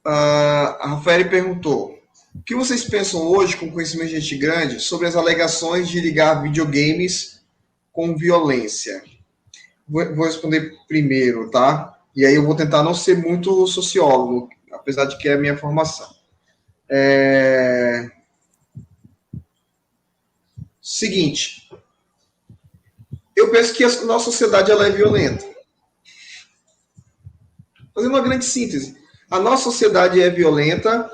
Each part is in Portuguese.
A Rafael perguntou: o que vocês pensam hoje, com conhecimento de gente grande, sobre as alegações de ligar videogames com violência? Vou responder primeiro, tá? E aí eu vou tentar não ser muito sociólogo, apesar de que é a minha formação. Seguinte, eu penso que a nossa sociedade ela é violenta. Fazendo uma grande síntese, a nossa sociedade é violenta.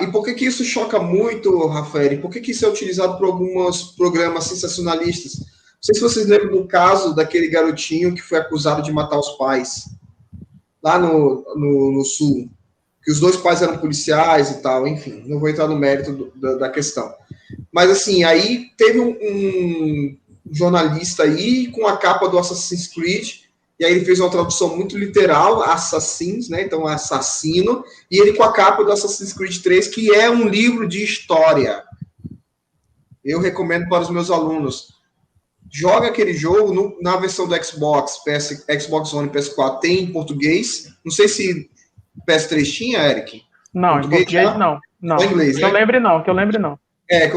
E por que isso choca muito, Rafael? Por que isso é utilizado por alguns programas sensacionalistas? Não sei se vocês lembram do caso daquele garotinho que foi acusado de matar os pais, lá no Sul, que os dois pais eram policiais e tal, enfim, não vou entrar no mérito da questão. Mas, assim, aí teve um jornalista aí com a capa do Assassin's Creed, e aí ele fez uma tradução muito literal, assassins, né? Então, assassino, e ele com a capa do Assassin's Creed 3, que é um livro de história. Eu recomendo para os meus alunos. Joga aquele jogo na versão do Xbox, Xbox One e PS4 tem em português. Não sei se PS3 tinha, Eric? Não, em português não. Não. Inglês, que eu lembre não. Que eu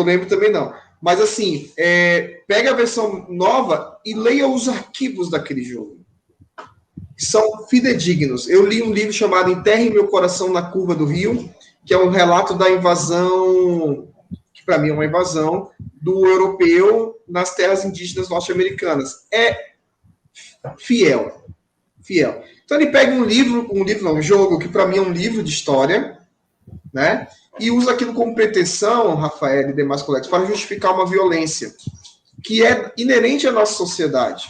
lembro também não. Mas assim, pega a versão nova e leia os arquivos daquele jogo. São fidedignos. Eu li um livro chamado Enterre Meu Coração na Curva do Rio, que é um relato da invasão, que para mim é uma invasão, do europeu nas terras indígenas norte-americanas. É fiel. Então ele pega um jogo que para mim é um livro de história, né? E usa aquilo como pretensão, Rafael e demais colegas, para justificar uma violência que é inerente à nossa sociedade.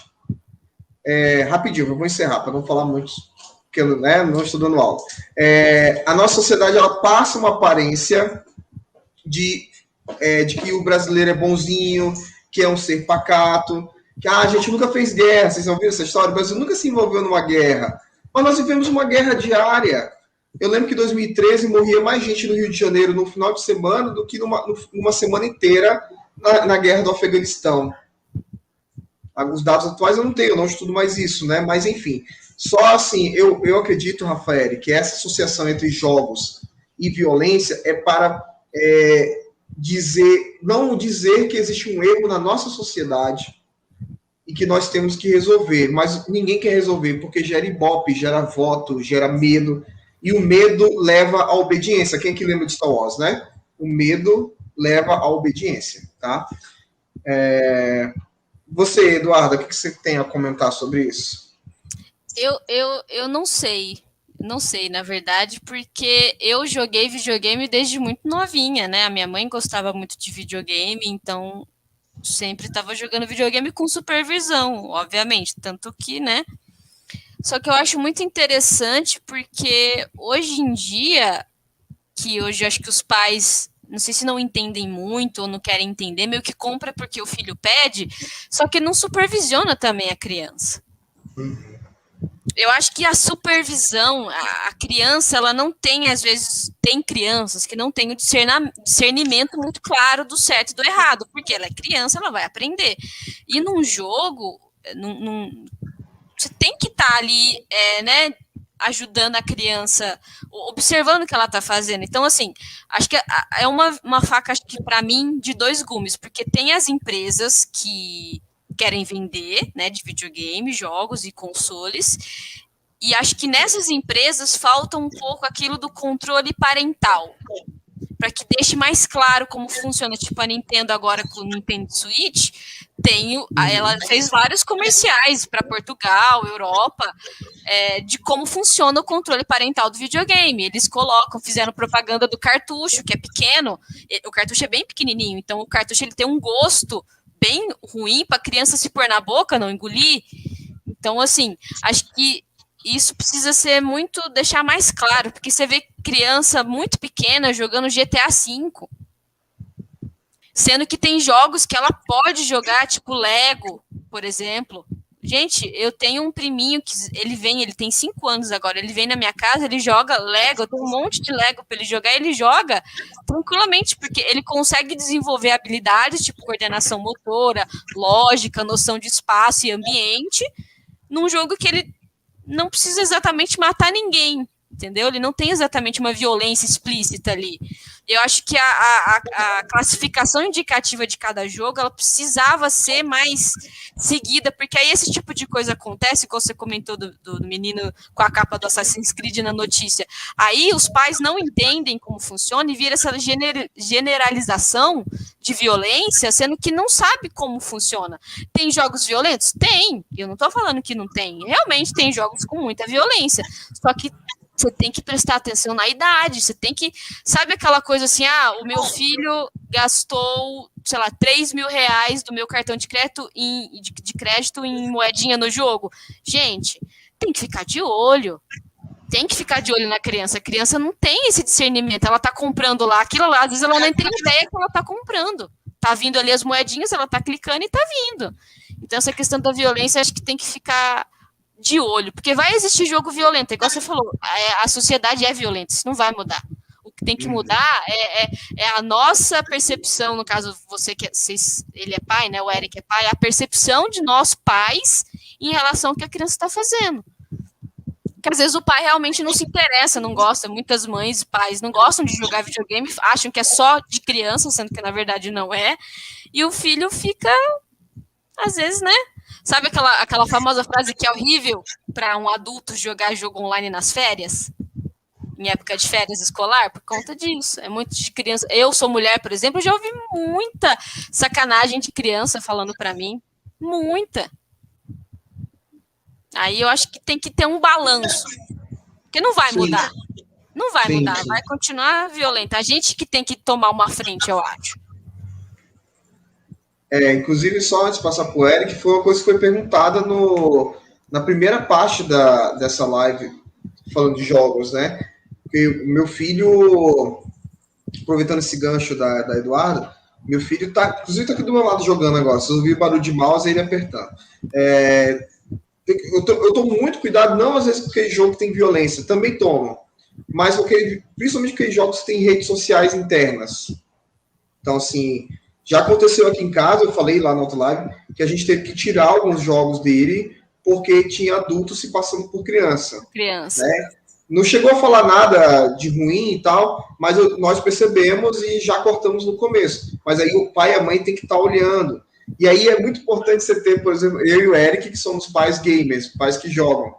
Rapidinho, eu vou encerrar para não falar muito, porque não estou dando aula. A nossa sociedade ela passa uma aparência de que o brasileiro é bonzinho, que é um ser pacato, que a gente nunca fez guerra. Vocês ouviram essa história? O Brasil nunca se envolveu numa guerra. Mas nós vivemos uma guerra diária. Eu lembro que em 2013 morria mais gente no Rio de Janeiro no final de semana do que numa semana inteira na guerra do Afeganistão. Os dados atuais eu não tenho, eu não estudo mais isso, né? Mas enfim, só assim, eu acredito, Rafael, que essa associação entre jogos e violência é para não dizer que existe um erro na nossa sociedade e que nós temos que resolver, mas ninguém quer resolver, porque gera ibope, gera voto, gera medo, e o medo leva à obediência. Quem que lembra de Star Wars, né? O medo leva à obediência, tá? Você, Eduardo, o que você tem a comentar sobre isso? Eu não sei. Não sei, na verdade, porque eu joguei videogame desde muito novinha, né? A minha mãe gostava muito de videogame, então sempre estava jogando videogame com supervisão, obviamente, tanto que, né? Só que eu acho muito interessante porque hoje em dia, que hoje eu acho que os pais, não sei se não entendem muito ou não querem entender, meio que compra porque o filho pede, só que não supervisiona também a criança. Eu acho que a supervisão, a criança, ela não tem, às vezes, tem crianças que não têm o discernimento muito claro do certo e do errado, porque ela é criança, ela vai aprender. E num jogo, você tem que estar ali, né, ajudando a criança, observando o que ela está fazendo. Então, assim, acho que é uma faca, acho que para mim, de dois gumes, porque tem as empresas que querem vender, né, de videogame, jogos e consoles, e acho que nessas empresas falta um pouco aquilo do controle parental, para que deixe mais claro como funciona. Tipo, a Nintendo agora com o Nintendo Switch, ela fez vários comerciais para Portugal, Europa, de como funciona o controle parental do videogame. Eles fizeram propaganda do cartucho, que é pequeno, o cartucho é bem pequenininho, então o cartucho ele tem um gosto bem ruim para a criança se pôr na boca, não engolir. Então, assim, acho que isso precisa ser deixar mais claro, porque você vê criança muito pequena jogando GTA V, sendo que tem jogos que ela pode jogar, tipo Lego, por exemplo, Gente, eu tenho um priminho que ele tem 5 anos agora, ele vem na minha casa, ele joga Lego, eu tenho um monte de Lego para ele jogar, ele joga tranquilamente, porque ele consegue desenvolver habilidades, tipo coordenação motora, lógica, noção de espaço e ambiente, num jogo que ele não precisa exatamente matar ninguém, entendeu? Ele não tem exatamente uma violência explícita ali. Eu acho que a classificação indicativa de cada jogo, ela precisava ser mais seguida, porque aí esse tipo de coisa acontece, como você comentou do menino com a capa do Assassin's Creed na notícia. Aí os pais não entendem como funciona e vira essa generalização de violência, sendo que não sabe como funciona. Tem jogos violentos? Tem. Eu não estou falando que não tem. Realmente tem jogos com muita violência. Só que você tem que prestar atenção na idade, você tem que... Sabe aquela coisa assim, o meu filho gastou, sei lá, 3 mil reais do meu cartão de crédito em moedinha no jogo? Gente, tem que ficar de olho. Tem que ficar de olho na criança. A criança não tem esse discernimento. Ela tá comprando lá aquilo lá, às vezes ela nem tem ideia que ela tá comprando. Tá vindo ali as moedinhas, ela tá clicando e tá vindo. Então essa questão da violência, acho que tem que ficar de olho, porque vai existir jogo violento, igual você falou, a sociedade é violenta, isso não vai mudar. O que tem que mudar é a nossa percepção, no caso, ele é pai, né, o Eric é pai, a percepção de nós pais em relação ao que a criança está fazendo. Porque às vezes o pai realmente não se interessa, não gosta, muitas mães e pais não gostam de jogar videogame, acham que é só de criança, sendo que na verdade não é, e o filho fica, às vezes, né, sabe aquela famosa frase que é horrível para um adulto jogar jogo online nas férias? Em época de férias escolar? Por conta disso. É muito de criança. Eu sou mulher, por exemplo, já ouvi muita sacanagem de criança falando para mim. Muita. Aí eu acho que tem que ter um balanço. Porque não vai mudar. Não vai mudar. Vai continuar violenta. A gente que tem que tomar uma frente, eu acho. Inclusive, só antes de passar para o Eric, foi uma coisa que foi perguntada na primeira parte dessa live, falando de jogos, né? Porque o meu filho, aproveitando esse gancho da Eduardo, meu filho inclusive está aqui do meu lado jogando agora. Se eu ouvir barulho de mouse, ele apertando. Eu tomo muito cuidado, não às vezes porque jogo tem violência, também tomo, mas porque, principalmente porque jogos têm redes sociais internas. Então, assim... Já aconteceu aqui em casa, eu falei lá no outro live, que a gente teve que tirar alguns jogos dele porque tinha adultos se passando por criança. Né? Não chegou a falar nada de ruim e tal, mas nós percebemos e já cortamos no começo. Mas aí o pai e a mãe tem que estar olhando. E aí é muito importante você ter, por exemplo, eu e o Eric, que somos pais gamers, pais que jogam,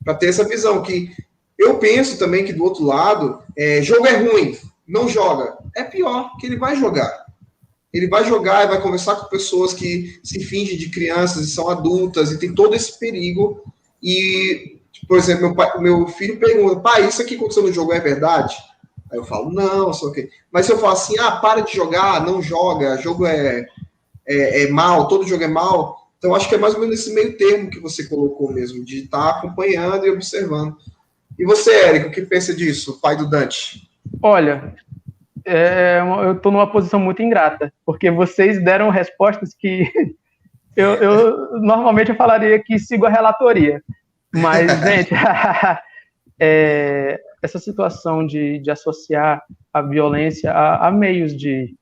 para ter essa visão que eu penso também que do outro lado, jogo é ruim, não joga. É pior, que ele vai jogar. Ele vai jogar e vai conversar com pessoas que se fingem de crianças e são adultas e tem todo esse perigo. E, por exemplo, meu filho pergunta, pai, isso aqui que aconteceu no jogo é verdade? Aí eu falo, não, só que... Mas se eu falo assim, para de jogar, não joga, jogo é mal, todo jogo é mal. Então, acho que é mais ou menos esse meio termo que você colocou mesmo, de estar acompanhando e observando. E você, Érico, o que pensa disso, pai do Dante? Olha... eu estou numa posição muito ingrata, porque vocês deram respostas que eu normalmente eu falaria que sigo a relatoria, mas, gente, essa situação de associar a violência a meios de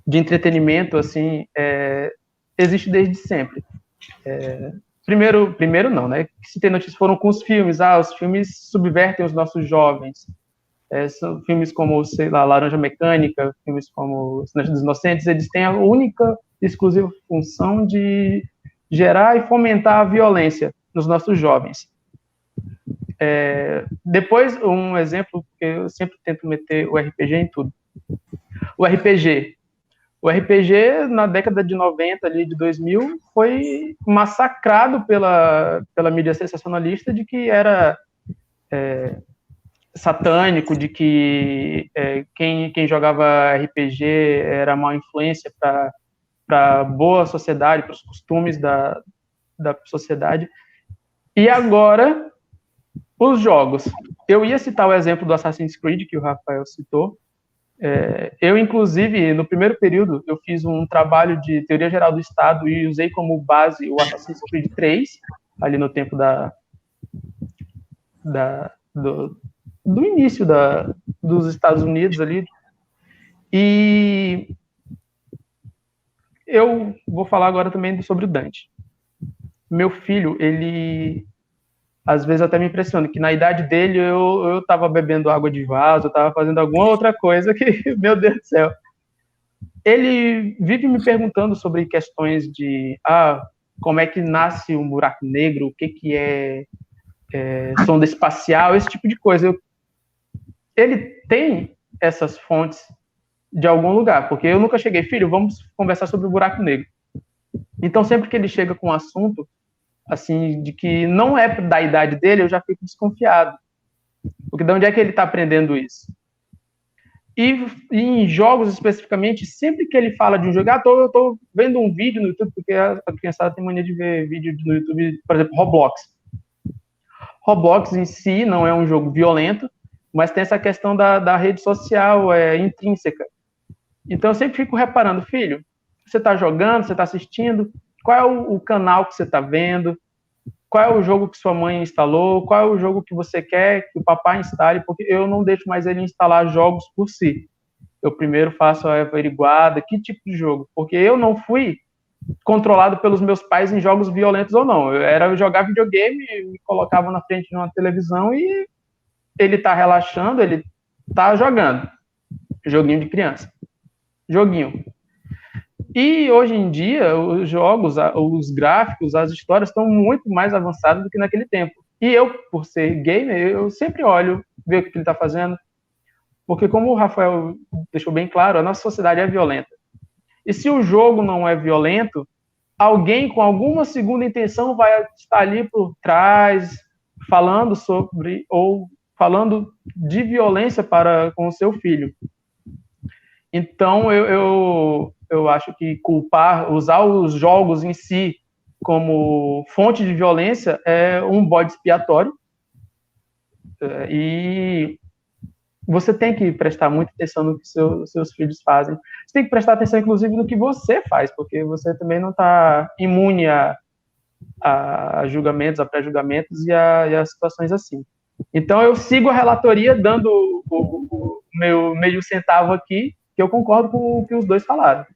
entretenimento, assim, existe desde sempre. Primeiro não, né? Se tem notícias foram com os filmes, os filmes subvertem os nossos jovens. São filmes como, sei lá, Laranja Mecânica, filmes como Silêncio dos Inocentes, eles têm a única e exclusiva função de gerar e fomentar a violência nos nossos jovens. Depois, um exemplo, que eu sempre tento meter o RPG em tudo. O RPG, na década de 90, ali, de 2000, foi massacrado pela mídia sensacionalista de que era... satânico, de que quem jogava RPG era má influência para a boa sociedade, para os costumes da sociedade. E agora, os jogos. Eu ia citar o exemplo do Assassin's Creed, que o Rafael citou, Eu, inclusive, no primeiro período, eu fiz um trabalho de teoria geral do Estado e usei como base o Assassin's Creed 3, ali no tempo do início dos Estados Unidos ali. E eu vou falar agora também sobre o Dante. Meu filho, ele às vezes até me impressiona, que na idade dele eu estava bebendo água de vaso, eu estava fazendo alguma outra coisa que, meu Deus do céu. Ele vive me perguntando sobre questões de como é que nasce um buraco negro, o que é sonda espacial, esse tipo de coisa. Ele tem essas fontes de algum lugar, porque eu nunca cheguei, filho, vamos conversar sobre o buraco negro. Então, sempre que ele chega com um assunto, assim, de que não é da idade dele, eu já fico desconfiado. Porque de onde é que ele está aprendendo isso? E em jogos, especificamente, sempre que ele fala de um jogo, eu tô vendo um vídeo no YouTube, porque a criançada tem mania de ver vídeo no YouTube, por exemplo, Roblox. Roblox em si não é um jogo violento, mas tem essa questão da rede social intrínseca. Então eu sempre fico reparando, filho, você está jogando, você está assistindo, qual é o canal que você está vendo, qual é o jogo que sua mãe instalou, qual é o jogo que você quer que o papai instale, porque eu não deixo mais ele instalar jogos por si. Eu primeiro faço a averiguada, que tipo de jogo, porque eu não fui controlado pelos meus pais em jogos violentos ou não. Eu era jogar videogame, me colocava na frente de uma televisão e ele tá relaxando, ele tá jogando. Joguinho de criança. Joguinho. E hoje em dia, os jogos, os gráficos, as histórias estão muito mais avançadas do que naquele tempo. E eu, por ser gamer, eu sempre olho, ver o que ele está fazendo. Porque como o Rafael deixou bem claro, a nossa sociedade é violenta. E se o jogo não é violento, alguém com alguma segunda intenção vai estar ali por trás, falando sobre, ou falando de violência com o seu filho. Então, eu acho que usar os jogos em si como fonte de violência é um bode expiatório. E você tem que prestar muita atenção no que seus filhos fazem. Você tem que prestar atenção, inclusive, no que você faz, porque você também não está imune a julgamentos, a pré-julgamentos e a situações assim. Então, eu sigo a relatoria dando o meu meio centavo aqui, que eu concordo com o que os dois falaram.